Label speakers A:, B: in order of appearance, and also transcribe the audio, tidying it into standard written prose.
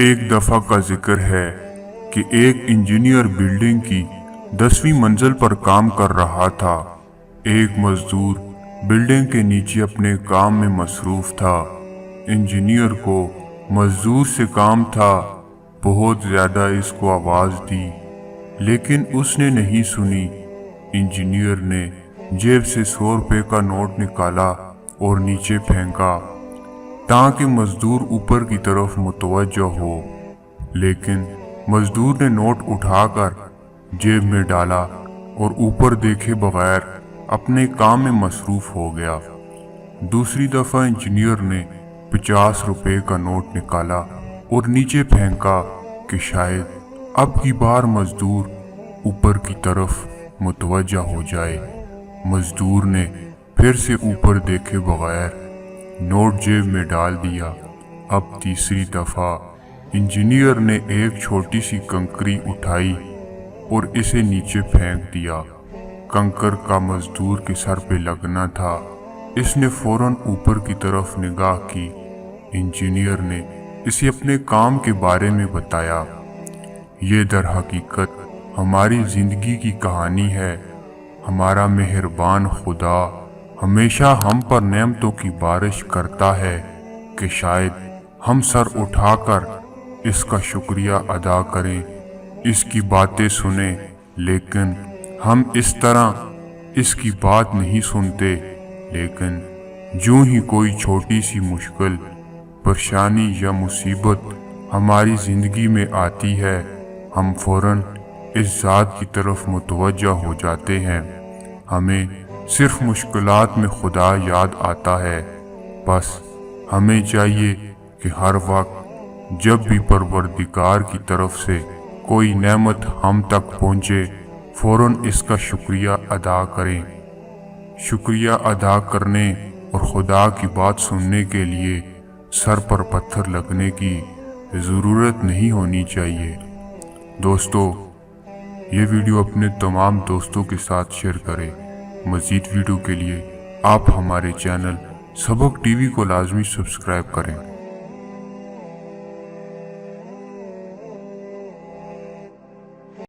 A: एक दफ़ा का जिक्र है कि एक इंजीनियर बिल्डिंग की 10वीं मंजिल पर काम कर रहा था। एक मजदूर बिल्डिंग के नीचे अपने काम में मसरूफ था। इंजीनियर को मजदूर से काम था, बहुत ज़्यादा इसको आवाज़ दी, लेकिन उसने नहीं सुनी। इंजीनियर ने जेब से 100 रुपये का नोट निकाला और नीचे फेंका ताकि मजदूर ऊपर की तरफ मुतवज्जो हो, लेकिन मजदूर ने नोट उठाकर जेब में डाला और ऊपर देखे बगैर अपने काम में मसरूफ हो गया। दूसरी दफ़ा इंजीनियर ने 50 रुपये का नोट निकाला और नीचे फेंका कि शायद अब की बार मजदूर ऊपर की तरफ मुतवज्जो हो जाए। मजदूर ने फिर से ऊपर देखे बगैर नोट जेब में डाल दिया। अब तीसरी दफ़ा इंजीनियर ने एक छोटी सी कंकरी उठाई और इसे नीचे फेंक दिया। कंकर का मजदूर के सर पे लगना था। इसने फौरन ऊपर की तरफ निगाह की। इंजीनियर ने इसे अपने काम के बारे में बताया। ये दर हकीकत हमारी ज़िंदगी की कहानी है। हमारा मेहरबान खुदा हमेशा हम पर नेमतों की बारिश करता है कि शायद हम सर उठाकर इसका शुक्रिया अदा करें, इसकी बातें सुने, लेकिन हम इस तरह इसकी बात नहीं सुनते। लेकिन यूं ही कोई छोटी सी मुश्किल, परेशानी या मुसीबत हमारी ज़िंदगी में आती है, हम फौरन इस ज़ात की तरफ मुतवज्जो हो जाते हैं। हमें सिर्फ मुश्किलात में खुदा याद आता है। बस हमें चाहिए कि हर वक्त जब भी परवरदिगार की तरफ से कोई नेमत हम तक पहुँचे, फौरन इसका शुक्रिया अदा करें। शुक्रिया अदा करने और खुदा की बात सुनने के लिए सर पर पत्थर लगने की ज़रूरत नहीं होनी चाहिए। दोस्तों, ये वीडियो अपने तमाम दोस्तों के साथ शेयर करें। मज़ीद वीडियो के लिए आप हमारे चैनल सबक टीवी को लाजमी सब्सक्राइब करें।